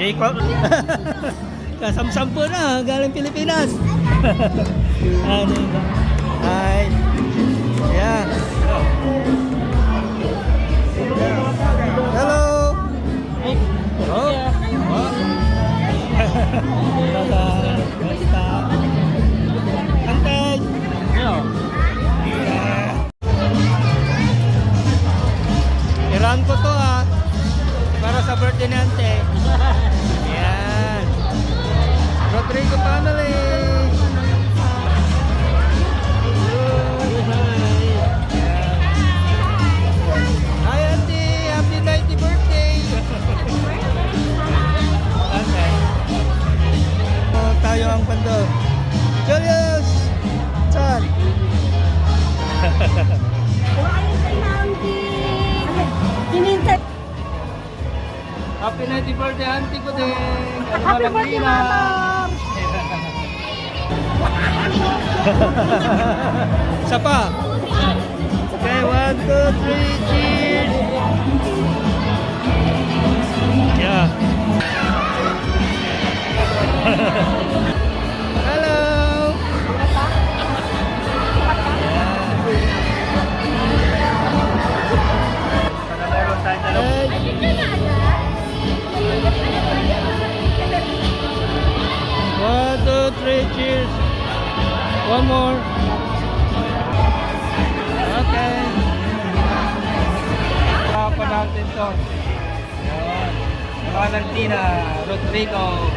Ikaw. Kasamsampo na, galing Pilipinas. Ano ba? Hi. Yeah. Hello. Oh. Oh. Basta. Antay. Iran ko to para sa birthday ni Ante. Yan. Rodrigo family. Hi Auntie, happy 90th birthday. Okay. Tayo ang bando. Julius! Saan? Happy 90th birthday, Auntie ko din. Happy birthday, Mama! Isa pa. Okay, 1, 2, 3, cheers! Yeah. Hello! One, two, three, cheers. One more. Okay. Apa natin to? Yan. Valentina Rodrigo.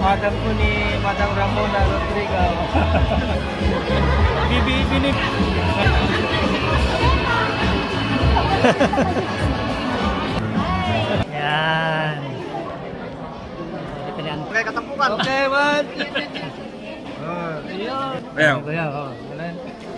Madam ko ni Madam Ramona Rodrigo. Bibi. Yan. Okay, katapukan. Okay, 1, 2, 3. Ayun.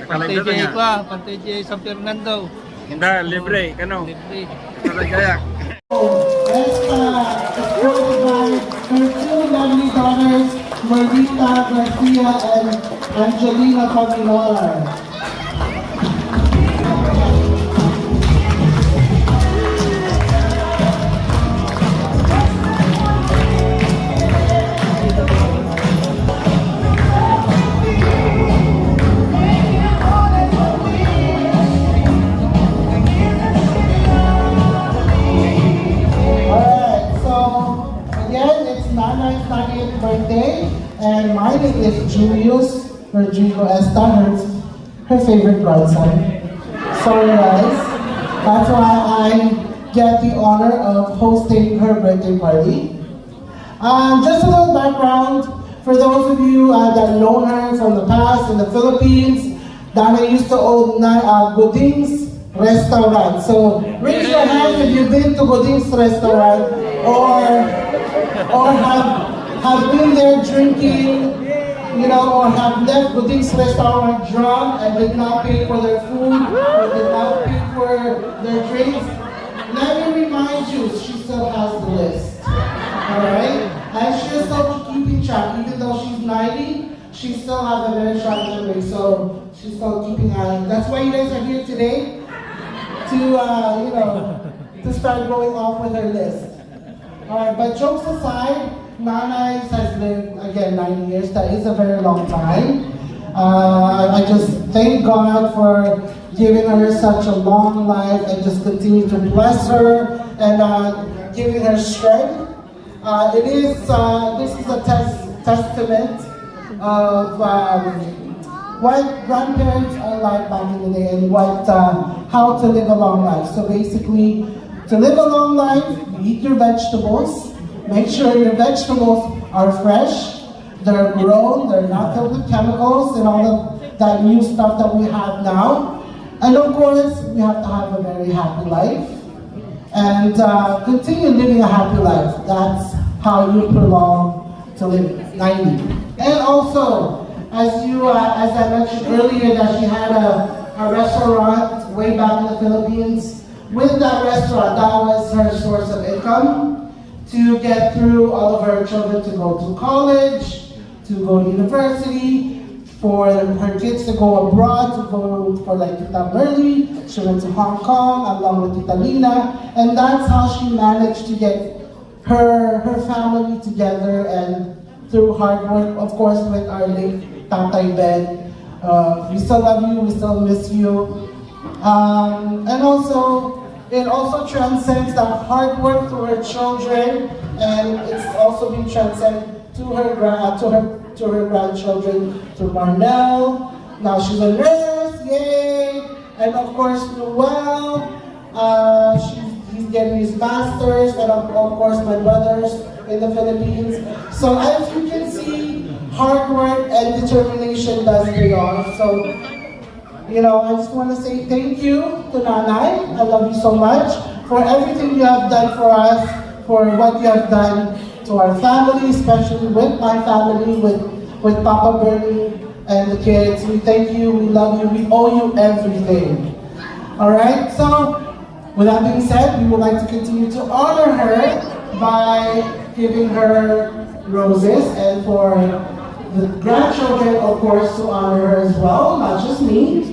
Pantay J ko Pantay J San Fernando. Hindi, libre, kano? Libre. Talagaya. Let's provide her two lovely daughters, Marita Garcia and Angelina Pamilar. Birthday, and my name is Julius Rodrigo Esta, her favorite grandson. Sorry guys, that's why I get the honor of hosting her birthday party. Just a little background for those of you that know her from the past in the Philippines. Dana used to own Goding's Restaurant. So raise your hands if you've been to Goding's Restaurant or have been there drinking, or have left Goding's Restaurant drunk and did not pay for their food or did not pay for their drinks. Let me remind you, she still has the list. Alright? And she's still keeping track. Even though she's 90, she still has a very sharp memory. So she's still keeping on. That's why you guys are here today to start going off with her list. Alright, but jokes aside, Nanay has lived, again, 90 years. That is a very long time. I just thank God for giving her such a long life and just continue to bless her and giving her strength. This is a testament of what grandparents are like back in the day and how to live a long life. So basically, to live a long life, you eat your vegetables. Make sure your vegetables are fresh, they're grown, they're not filled with chemicals and all of that new stuff that we have now. And of course, we have to have a very happy life and continue living a happy life. That's how you prolong to live 90. And also, as I mentioned earlier, that she had a restaurant way back in the Philippines. With that restaurant, that was her source of income to get through all of her children to go to college, to go to university, for her kids to go abroad, to go for like Tita Merly. She went to Hong Kong along with Tita Lina, and that's how she managed to get her family together, and through hard work, of course, with our late Tatay Ben. We still love you, we still miss you. And also, it also transcends the hard work to her children, and it's also been transcended to her grandchildren, to Marnell. Now she's a nurse, yay! And of course, Noel, he's getting his master's, and of course my brothers in the Philippines. So as you can see, hard work and determination does pay off. So, you know, I just want to say thank you to Nanay. I love you so much for everything you have done for us, for what you have done to our family, especially with my family, with Papa Bernie and the kids. We thank you, we love you, we owe you everything. Alright, so with that being said, we would like to continue to honor her by giving her roses, and for the grandchildren, of course, to honor her as well, not just me.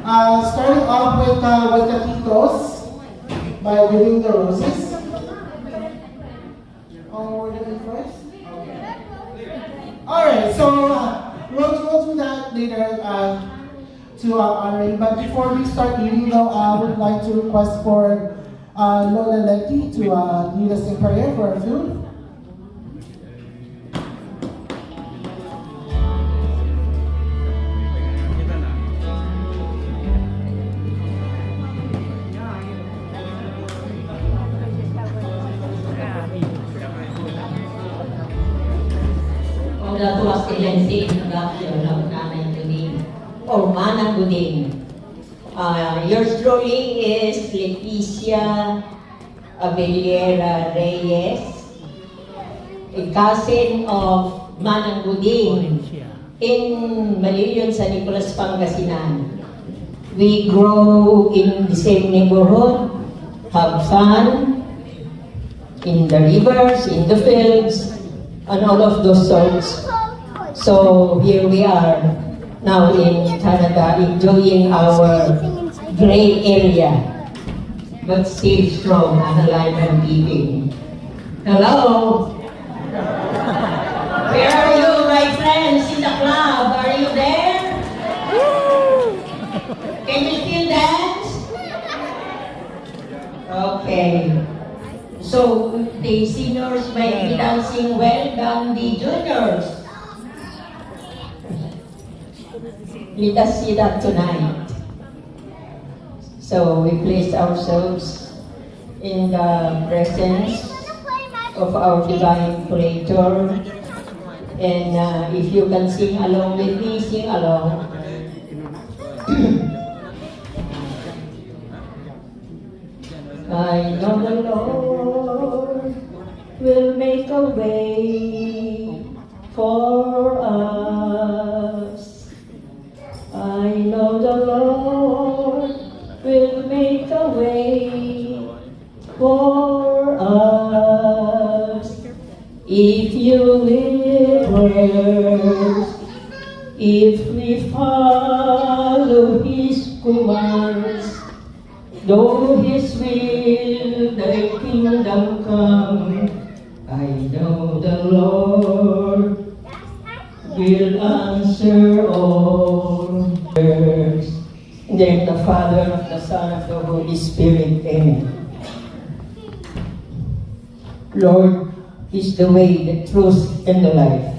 Starting off with the titos by giving the roses. Oh, we're doing it first? Okay. Alright, so we'll do that later to honoring. But before we start eating though, I would like to request for Lola Letty to lead us in prayer for our food. That was the introduction of Nanay Guding, or Manang Guding. Yours truly is Leticia Avellera Reyes, a cousin of Manang Guding in Malilyon, San Nicolas, Pangasinan. We grow in the same neighborhood, have fun in the rivers, in the fields, and all of those sorts. So here we are now in Canada, enjoying our gray area, but still strong and alive and kicking. Hello? Where are you, my friends in the club? Are you there? Can you still dance? Okay. So the seniors might be dancing well than the juniors. Let us see that tonight. So we place ourselves in the presence of our divine Creator. And if you can sing along with me, sing along. I know the Lord will make a way for us. I know the Lord will make a way for us. If you will, if we follow His commands, though His will, thy kingdom come, I know the Lord will answer all prayers. In the name of the Father, of the Son, of the Holy Spirit. Amen. Lord is the way, the truth, and the life.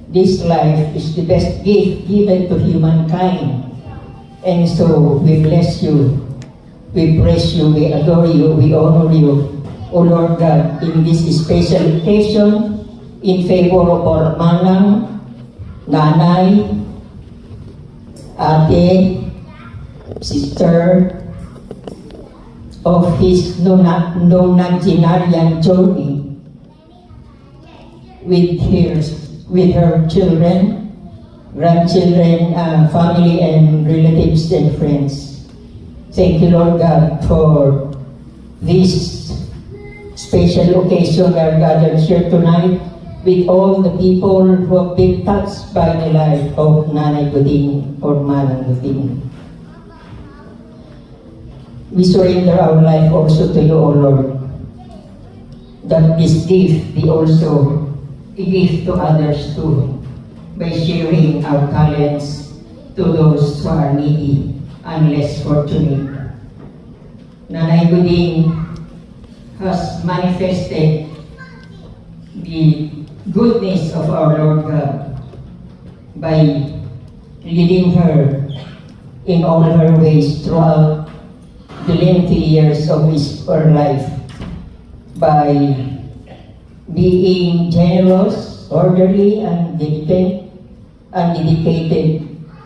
This life is the best gift given to humankind. And so we bless you, we praise you, we adore you, we honor you, O Lord God, in this special occasion, in favor of our manang, nanay, ate, sister, of his nonagenarian journey with her children, grandchildren, family and relatives and friends. Thank you, Lord God, for this special occasion we are gathered here tonight with all the people who have been touched by the life of Nanay Guding or Manang Guding. We surrender our life also to you, O Lord. that this gift be also a gift to others too, by sharing our talents to those who are needy and less fortunate. Nanay Guding has manifested the goodness of our Lord God by leading her in all her ways throughout the lengthy years of her life, by being generous, orderly, and dedicated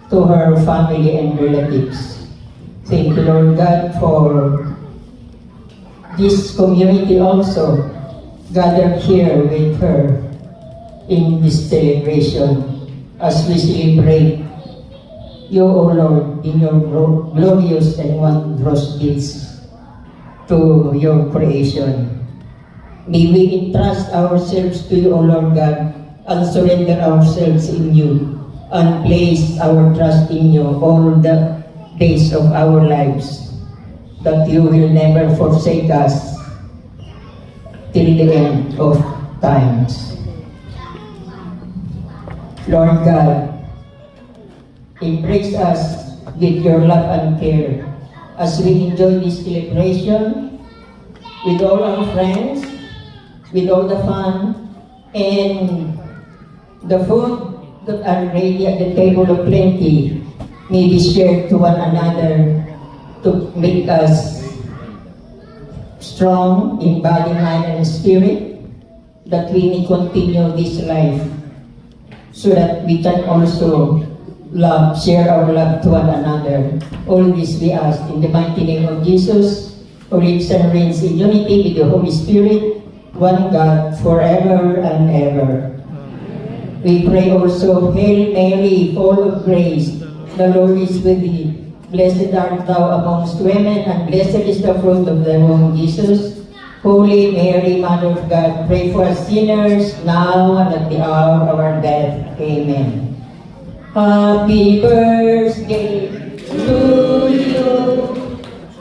to her family and relatives. Thank you, Lord God, for this community also gathered here with her in this celebration as we celebrate you, O Lord, in your glorious and wondrous deeds to your creation. May we entrust ourselves to you, O Lord God, and surrender ourselves in you, and place our trust in you all the days of our lives, that you will never forsake us till the end of times. Lord God, embrace us with your love and care as we enjoy this celebration with all our friends, with all the fun, and the food that are ready at the table of plenty may be shared to one another to make us strong in body, mind, and spirit, that we may continue this life so that we can also share our love to one another. All this we ask in the mighty name of Jesus, who lives and reigns in unity with the Holy Spirit, one God, forever and ever. We pray also, Hail Mary, full of grace, the Lord is with thee. Blessed art thou amongst women, and blessed is the fruit of thy womb, Jesus. Holy Mary, Mother of God, pray for us sinners, now and at the hour of our death. Amen. Happy birthday to you.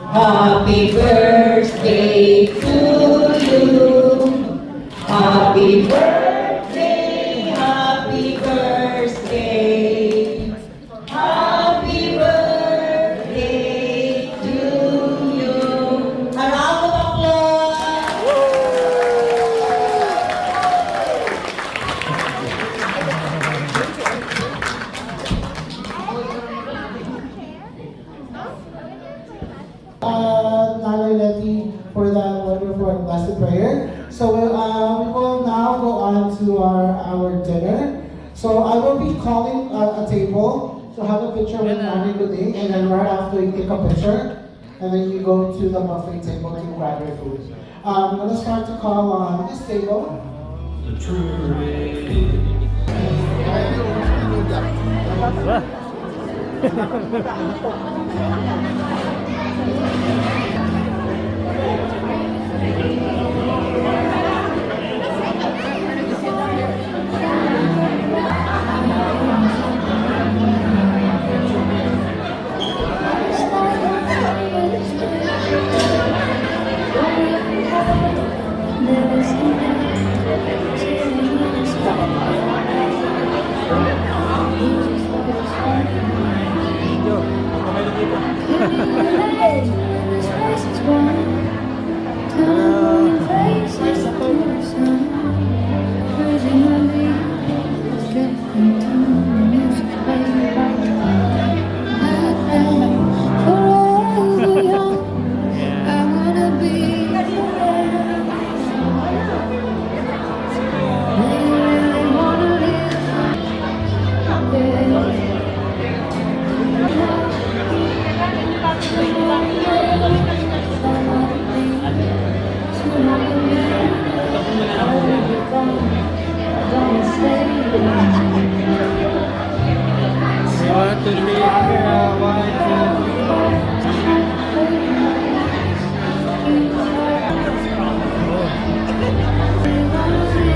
Happy birthday to you. Happy birthday, happy birthday. Happy birthday to you. A round of applause. Nanay Letty, for that wonderful and blessed prayer. So we will now go on to our dinner. So I will be calling a table to have a picture with Nanay Guding, and then right after you take a picture, and then you go to the buffet table to grab your food. I'm going to start to call on this table.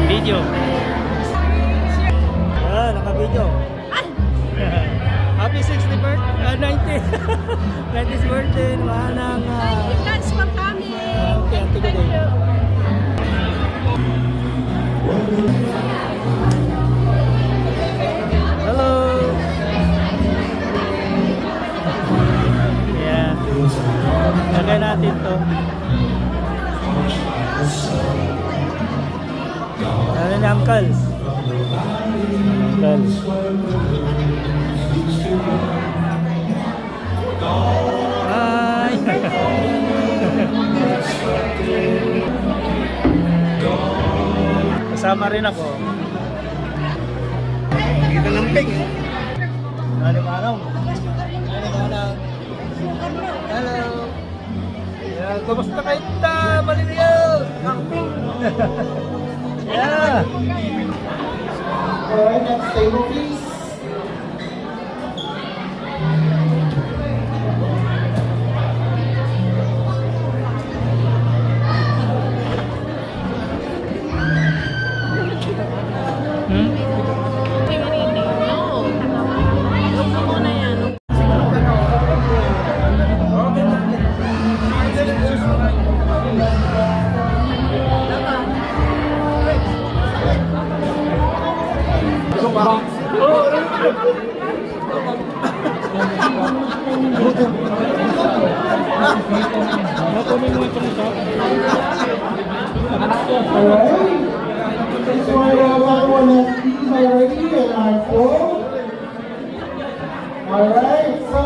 Video. Naka-video. Happy 60th birthday, 90th 90th birthday, manang Thanks for coming. Auntie Guding. Hello! Yeah. Lagay natin to. Ano na, Uncle? Uncle. Hi! Kasama rin ako. Dito ng pig. Ano manong? Hello! Yeah, kumusta kayo ta? Maliliyo! Yeah! Alright, next table please. Alright. So everyone has these already and are full. Alright, so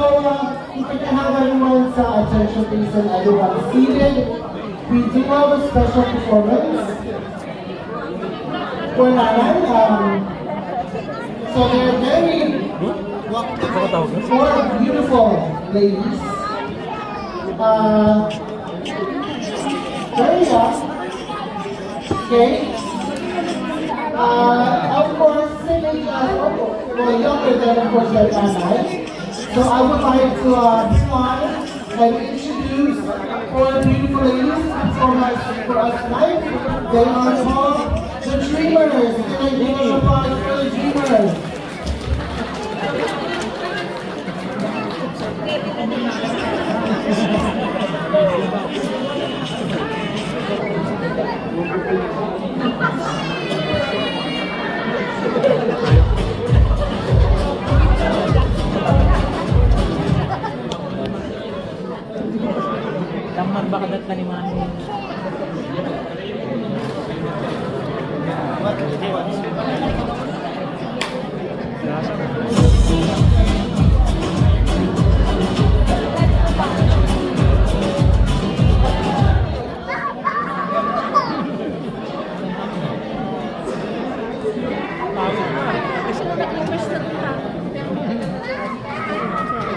if you can have everyone's attention please and everyone seated. We do have a special performance for Nanay. So they're four beautiful ladies. Very young. Okay. Of course, singing well, younger than of course their Nanay. So I would like to smile and introduce four beautiful ladies for us tonight. They are called the Dreamers. Can I give a applause for the Dreamers? Tamad ba kadat na ni Mami?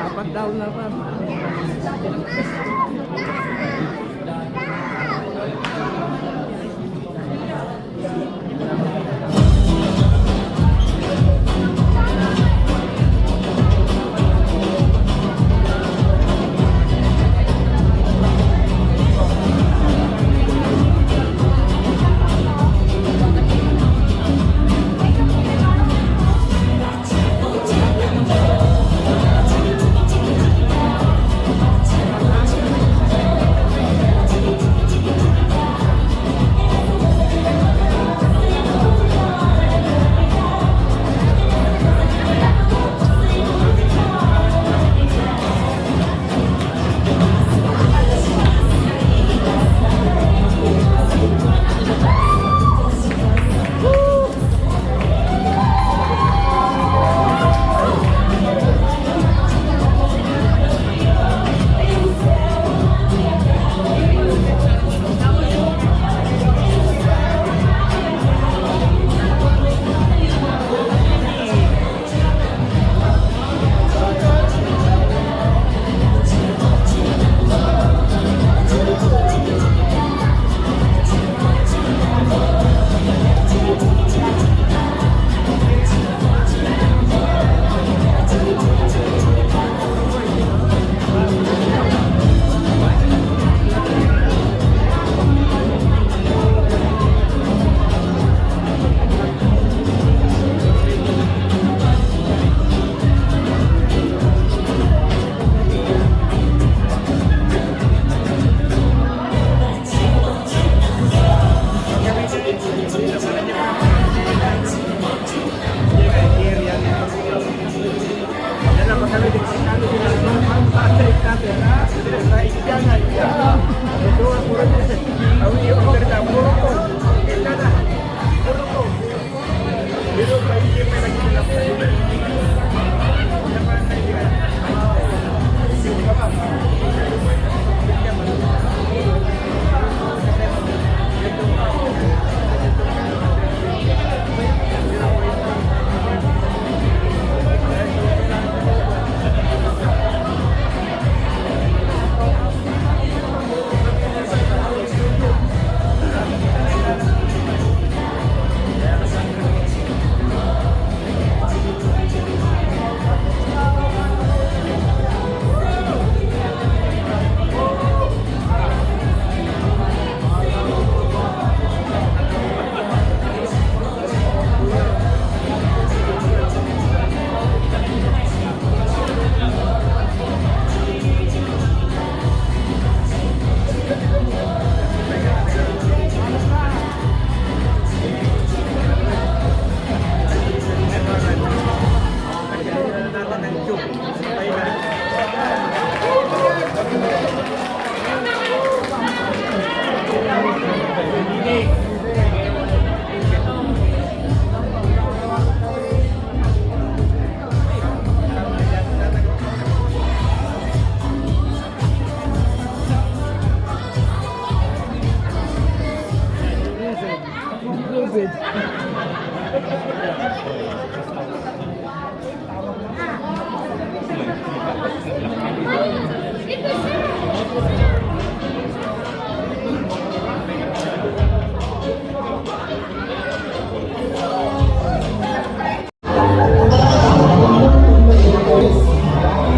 Dapat daw na pa.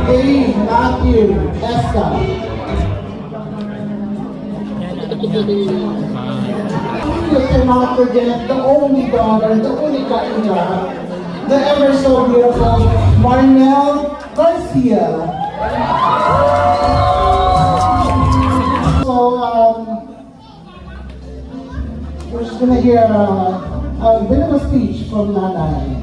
Dave Matthew Esca. You cannot forget the only daughter, the only Kaina, the ever so beautiful Marnel Garcia. So, we're just gonna hear a bit of a speech from Nanay.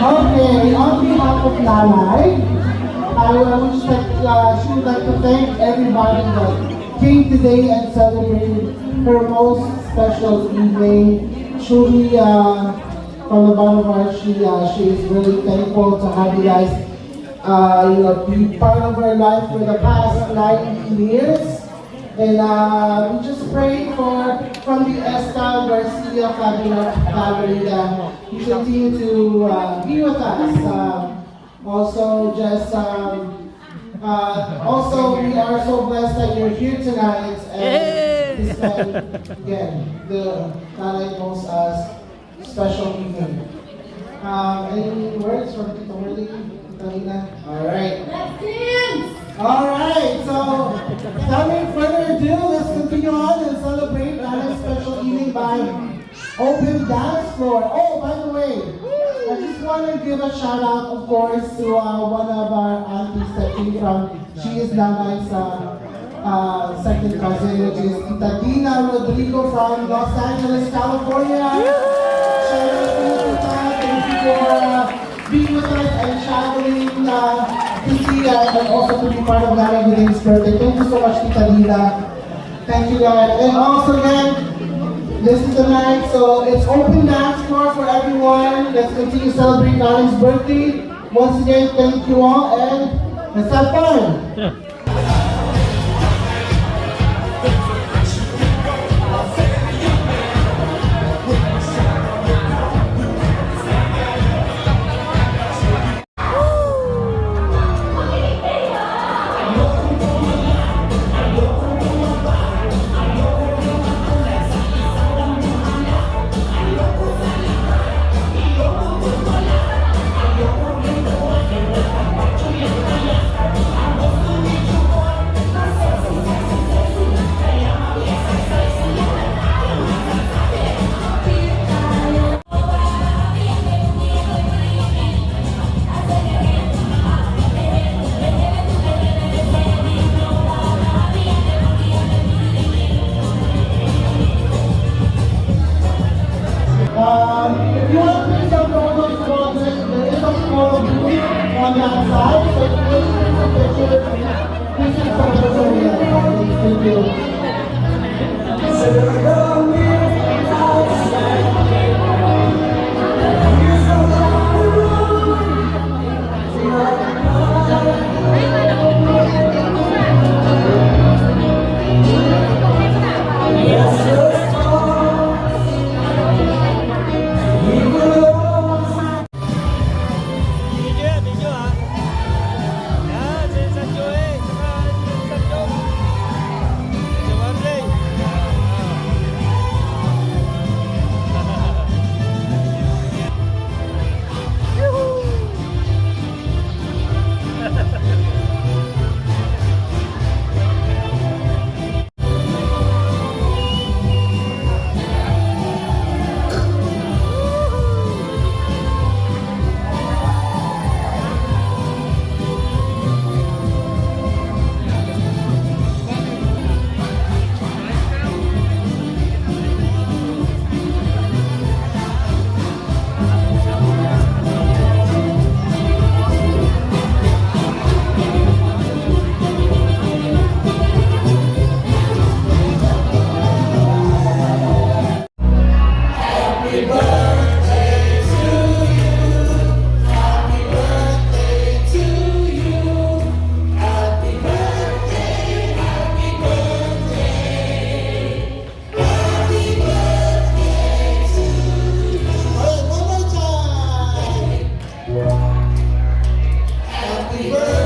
Okay, on behalf of Nanay, she would like to thank everybody that came today and celebrated her most special evening. Truly, from the bottom of her heart, she is really thankful to have you guys, be part of her life for the past 19 years. And we just pray from the Esca Garcia family that you continue to be with us. Also, we are so blessed that you're here tonight and this time, again, the Nanay most special evening. Any words from Tito Merly, Tita Lina? All right. Let's dance! All right, so without further ado, let's continue on and celebrate Nanay's special evening by open dance floor. Oh, by the way, I just want to give a shout out, of course, to one of our aunties that came from. She is Nanay's second cousin, which is Tita Dina Rodrigo from Los Angeles, California. Shout out to you, Tita. Thank you for being with us and traveling to see and also to be part of Nanay Guding's birthday. Thank you so much, Tita Dina. Thank you, guys. And also, again, this is the night, so it's open dance floor for everyone. Let's continue to celebrate Nanay's birthday. Once again, thank you all, and let's have fun. on that side. So if you want to take some pictures, please take some pictures over here. Thank you. Video, video ha. Yan, sa Joey. Sa Joey. Sa Marley. Alright, one more time. Happy birthday.